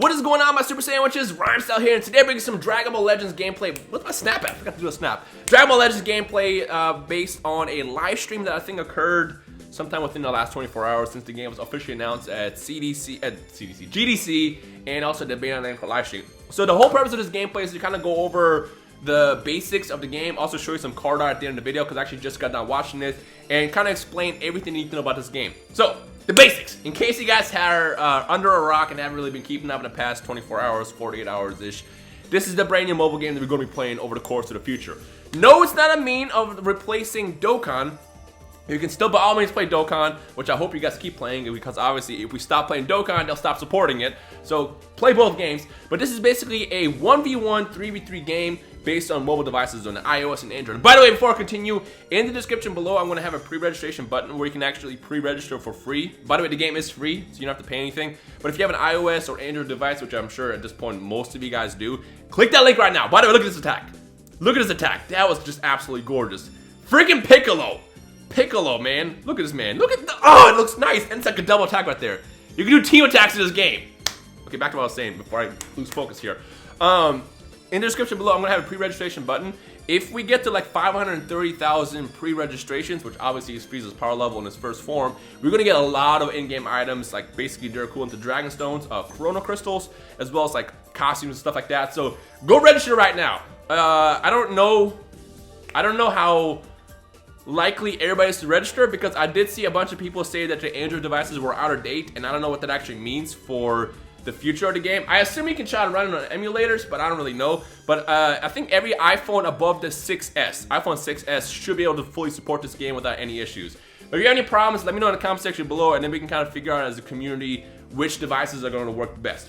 What is going on, my super sandwiches? Rhymestyle here, and today we're bringing some Dragon Ball Legends gameplay. What's my snap at? I forgot to do a snap. Dragon Ball Legends gameplay based on a live stream that I think occurred sometime within the last 24 hours since the game was officially announced at GDC, and also the beta live stream. So the whole purpose of this gameplay is to kind of go over the basics of the game, also show you some card art at the end of the video because I actually just got done watching this, and kind of explain everything you need to know about this game. So, the basics, in case you guys are under a rock and haven't really been keeping up in the past 24 hours, 48 hours-ish, this is the brand new mobile game that we're going to be playing over the course of the future. No, it's not a mean of replacing Dokkan. You can still by all means play Dokkan, which I hope you guys keep playing, because obviously if we stop playing Dokkan, they'll stop supporting it. So play both games. But this is basically a 1v1, 3v3 game based on mobile devices on the iOS and Android. By the way, before I continue, in the description below, I'm going to have a pre-registration button where you can actually pre-register for free. By the way, the game is free, so you don't have to pay anything. But if you have an iOS or Android device, which I'm sure at this point most of you guys do, click that link right now. By the way, look at this attack. Look at this attack. That was just absolutely gorgeous. Freaking Piccolo. Piccolo, man. Look at this man. Look at the, oh, it looks nice. And it's like a double attack right there. You can do team attacks in this game. Okay, back to what I was saying before I lose focus here. In the description below, I'm going to have a pre-registration button. If we get to like 530,000 pre-registrations, which obviously is Frieza's power level in its first form, we're going to get a lot of in-game items, like basically they're cool into Dragon Stones, Chrono Crystals, as well as like costumes and stuff like that. So go register right now. I don't know how likely everybody's to register, because I did see a bunch of people say that the Android devices were out of date, and I don't know what that actually means for the future of the game. I assume you can try to run it on emulators, but I don't really know. But I think every iPhone above the 6S, iPhone 6S, should be able to fully support this game without any issues. But if you have any problems, let me know in the comment section below, and then we can kind of figure out as a community which devices are going to work the best.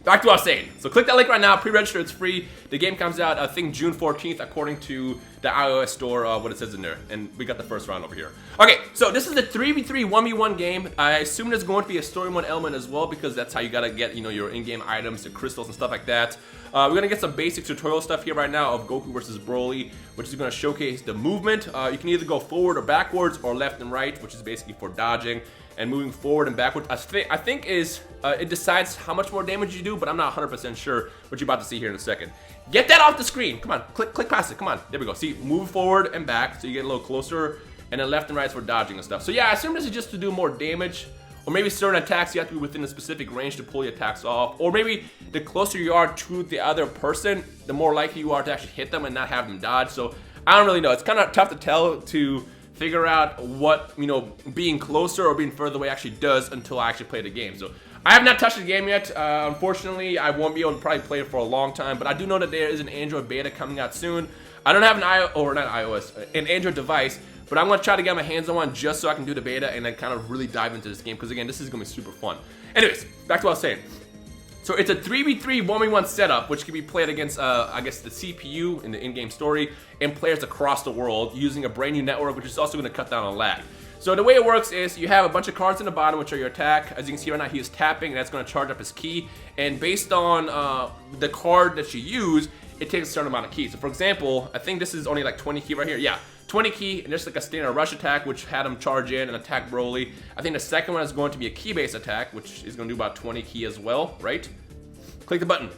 Back to what I was saying. So click that link right now, pre-register, it's free. The game comes out, I think, June 14th, according to the iOS store, what it says in there. And we got the first round over here. Okay, so this is a 3v3, 1v1 game. I assume there's going to be a story mode element as well, because that's how you gotta get, you know, your in-game items, the crystals and stuff like that. We're gonna get some basic tutorial stuff here right now of Goku versus Broly, which is gonna showcase the movement. You can either go forward or backwards, or left and right, which is basically for dodging. And moving forward and backward, I think is, it decides how much more damage you do, but I'm not 100% sure what you're about to see here in a second. Get that off the screen. Come on, click past it. Come on, there we go. See, move forward and back, so you get a little closer, and then left and right is for dodging and stuff. So yeah, I assume this is just to do more damage, or maybe certain attacks you have to be within a specific range to pull the attacks off, or maybe the closer you are to the other person, the more likely you are to actually hit them and not have them dodge. So I don't really know. It's kind of tough to tell to figure out what, you know, being closer or being further away actually does until I actually play the game. So I have not touched the game yet. Unfortunately, I won't be able to probably play it for a long time, but I do know that there is an Android beta coming out soon. I don't have an Android device, but I'm gonna try to get my hands on one just so I can do the beta and then kind of really dive into this game, because again, this is gonna be super fun. Anyways, back to what I was saying. So it's a 3v3, 1v1 setup, which can be played against, I guess, the CPU in the in-game story, and players across the world using a brand new network, which is also going to cut down on lag. So the way it works is you have a bunch of cards in the bottom, which are your attack. As you can see right now, he is tapping, and that's going to charge up his ki. And based on the card that you use, it takes a certain amount of ki. So for example, I think this is only like 20 ki right here. Yeah, 20 ki, and there's like a standard rush attack, which had him charge in and attack Broly. I think the second one is going to be a ki-based attack, which is going to do about 20 ki as well, right? Click the button.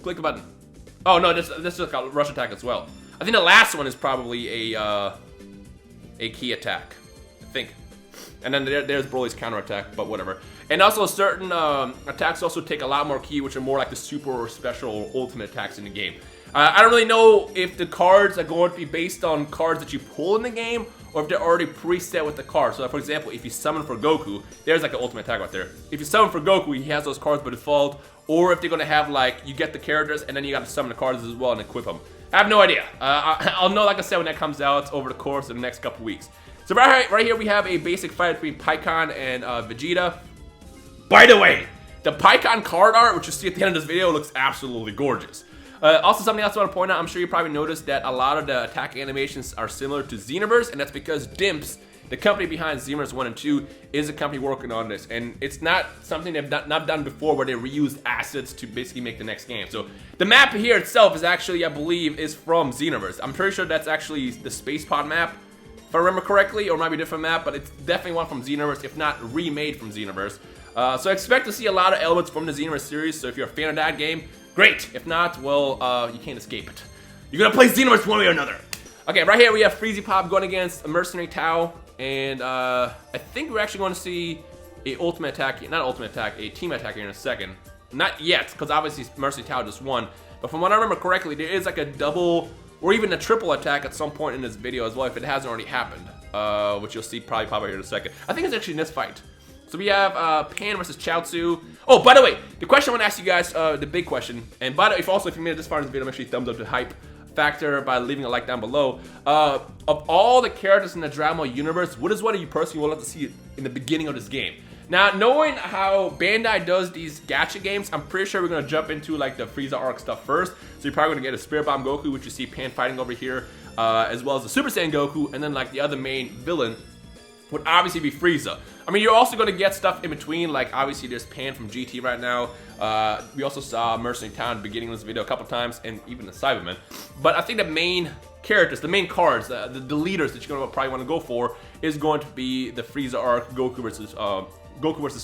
Click the button. Oh no, this is like a rush attack as well. I think the last one is probably a ki attack, I think. And then there's Broly's counter attack, but whatever. And also certain attacks also take a lot more ki, which are more like the super or special or ultimate attacks in the game. I don't really know if the cards are going to be based on cards that you pull in the game, or if they're already preset with the card. So for example, if you summon for Goku, there's like an ultimate attack right there. If you summon for Goku, he has those cards by default, or if they're gonna have like, you get the characters and then you gotta summon the cards as well and equip them. I have no idea. I'll know, like I said, when that comes out over the course of the next couple weeks. So right here we have a basic fight between Pikkon and Vegeta. By the way, the Pikkon card art, which you see at the end of this video, looks absolutely gorgeous. Also, something else I want to point out, I'm sure you probably noticed that a lot of the attack animations are similar to Xenoverse, and that's because Dimps, the company behind Xenoverse 1 and 2, is a company working on this, and it's not something they've not done before where they reused assets to basically make the next game. So the map here itself is actually, I believe, is from Xenoverse. I'm pretty sure that's actually the Space Pod map. if I remember correctly, or it might be a different map, but it's definitely one from Xenoverse, if not remade from Xenoverse. So expect to see a lot of elements from the Xenoverse series, so if you're a fan of that game, great. If not, well, you can't escape it. You're gonna play Xenoverse one way or another. Okay, right here we have Freezy Pop going against a Mercenary Tao, and I think we're actually going to see a ultimate attack, not ultimate attack, a team attack here in a second. Not yet, because obviously Mercenary Tao just won. But from what I remember correctly, there is like a double or even a triple attack at some point in this video as well, if it hasn't already happened, which you'll see probably pop out here in a second. I think it's actually in this fight. So we have Pan versus Chaozu. Oh, by the way, the question I want to ask you guys, the big question, and by the way, if you made it this far in this video, make sure you thumbs up the hype factor by leaving a like down below. Of all the characters in the Dragon Ball universe, what is one of you personally would love to see in the beginning of this game? Now, knowing how Bandai does these gacha games, I'm pretty sure we're going to jump into like the Frieza arc stuff first. So you're probably going to get a Spirit Bomb Goku, which you see Pan fighting over here, as well as the Super Saiyan Goku, and then like the other main villain would obviously be Frieza. I mean, you're also going to get stuff in between, like obviously there's Pan from GT right now. We also saw Mercenary Tao in the beginning of this video a couple times, and even the Cyberman. But I think the main characters, the main cards, the leaders that you're going to probably want to go for is going to be the Frieza arc, Goku versus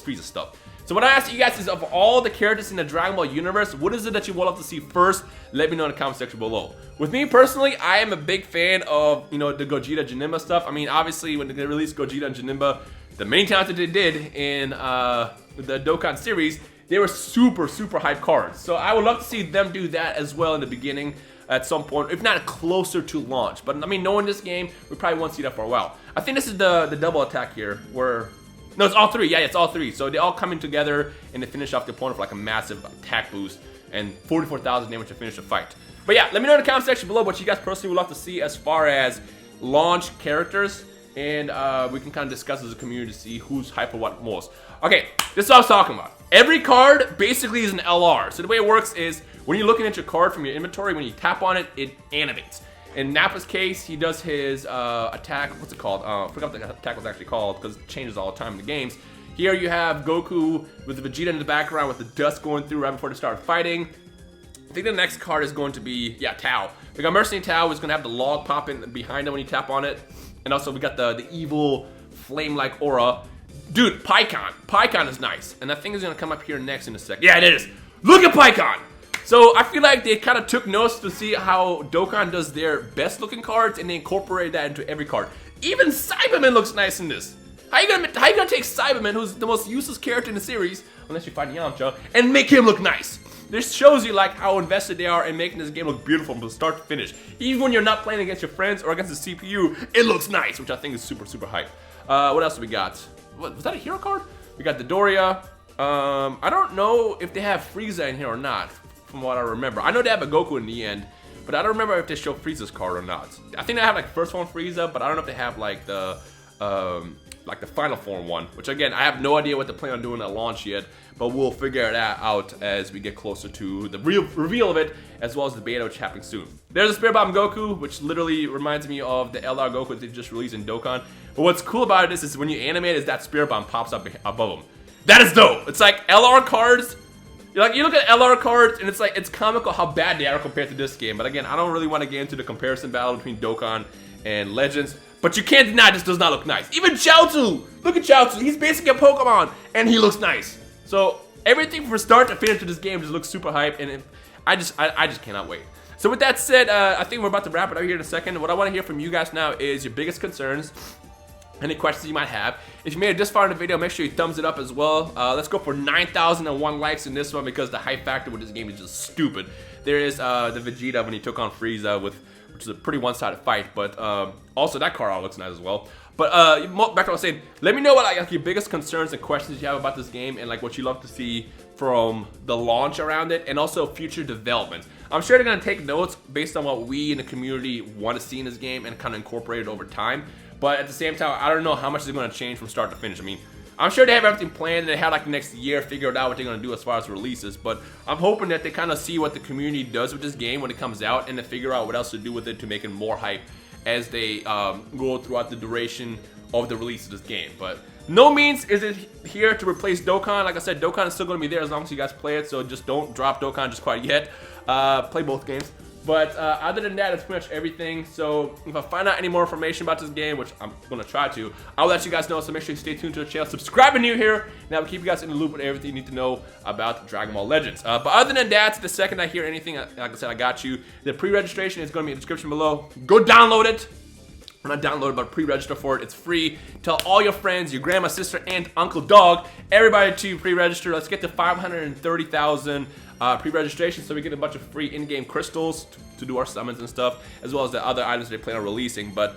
Frieza stuff. So what I ask you guys is, of all the characters in the Dragon Ball universe, what is it that you would love to see first? Let me know in the comment section below. With me personally, I am a big fan of, the Gogeta Janemba stuff. I mean, obviously when they released Gogeta and Janemba, the many times that they did in the Dokkan series, they were super hype cards. So I would love to see them do that as well in the beginning at some point, if not closer to launch. But I mean, knowing this game, we probably won't see that for a while. I think this is the double attack here, where no, it's all three. Yeah, it's all three. So they all coming together and they finish off the opponent for like a massive attack boost and 44,000 damage to finish the fight. But yeah, let me know in the comment section below what you guys personally would love to see as far as launch characters, and we can kind of discuss as a community to see who's hype for what most. Okay, this is what I was talking about. Every card basically is an LR. So the way it works is when you're looking at your card from your inventory, when you tap on it, it animates. In Nappa's case, he does his attack, what's it called? I forgot what the attack was actually called, because it changes all the time in the games. Here you have Goku with the Vegeta in the background with the dust going through right before they start fighting. I think the next card is going to be, yeah, Tao. We got Mercenary Tao, who's going to have the log pop in behind him when you tap on it. And also we got the evil flame-like aura. Dude, Pikkon. Pikkon is nice. And that thing is going to come up here next in a second. Yeah, it is. Look at Pikkon! So I feel like they kind of took notes to see how Dokkan does their best looking cards, and they incorporated that into every card. Even Cyberman looks nice in this. How you gonna take Cyberman, who's the most useless character in the series, unless you find Yamcha, and make him look nice? This shows you like how invested they are in making this game look beautiful from start to finish. Even when you're not playing against your friends or against the CPU, it looks nice, which I think is super hype. What else do we got? What, was that a hero card? We got the Doria. I don't know if they have Frieza in here or not, from what I remember. I know they have a Goku in the end, but I don't remember if they show Frieza's card or not. I think they have like first form Frieza, but I don't know if they have like the final form one, which again, I have no idea what they plan on doing at launch yet, but we'll figure that out as we get closer to the real reveal of it, as well as the beta, which is happening soon. There's a Spirit Bomb Goku, which literally reminds me of the LR Goku that they just released in Dokkan. But what's cool about it is when you animate is that Spirit Bomb pops up above him. That is dope. It's like LR cards. You look at LR cards and it's like, it's comical how bad they are compared to this game. But again, I don't really want to get into the comparison battle between Dokkan and Legends. But you can't deny this does not look nice. Even Chaozu! Look at Chaozu. He's basically a Pokemon and he looks nice. So everything from start to finish to this game just looks super hype, and I just cannot wait. So with that said, I think we're about to wrap it up here in a second. What I want to hear from you guys now is your biggest concerns, any questions you might have. If you made it this far in the video, make sure you thumbs it up as well. Let's go for 9,001 likes in this one, because the hype factor with this game is just stupid. There is the Vegeta when he took on Frieza, which is a pretty one-sided fight, but also that card looks nice as well. But back to what I was saying, let me know what like your biggest concerns and questions you have about this game, and like what you love to see from the launch around it, and also future development. I'm sure they're gonna take notes based on what we in the community want to see in this game and kind of incorporate it over time. But at the same time, I don't know how much is going to change from start to finish. I mean, I'm sure they have everything planned and they have like the next year figured out what they're going to do as far as releases. But I'm hoping that they kind of see what the community does with this game when it comes out, and they figure out what else to do with it to make it more hype as they go throughout the duration of the release of this game. But no means is it here to replace Dokkan. Like I said, Dokkan is still going to be there as long as you guys play it. So just don't drop Dokkan just quite yet. Play both games. But other than that, that's pretty much everything. So if I find out any more information about this game, which I'm going to try to, I'll let you guys know. So make sure you stay tuned to the channel. Subscribe if you're new here. And I will keep you guys in the loop with everything you need to know about Dragon Ball Legends. But other than that, the second I hear anything, like I said, I got you. The pre-registration is going to be in the description below. Go download it. Not download it, but pre-register for it. It's free. Tell all your friends, your grandma, sister, aunt, uncle, dog, everybody to pre-register. Let's get to 530,000 pre-registration so we get a bunch of free in-game crystals to do our summons and stuff, as well as the other items they plan on releasing. But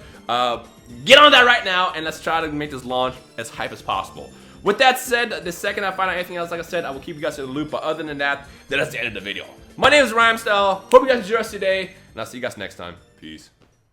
get on that right now, and let's try to make this launch as hype as possible. With that said, the second I find out anything else, like I said, I will keep you guys in the loop. But other than that, that's the end of the video. My name is Rhymestyle. Hope you guys enjoy the rest of your day, and I'll see you guys next time. Peace.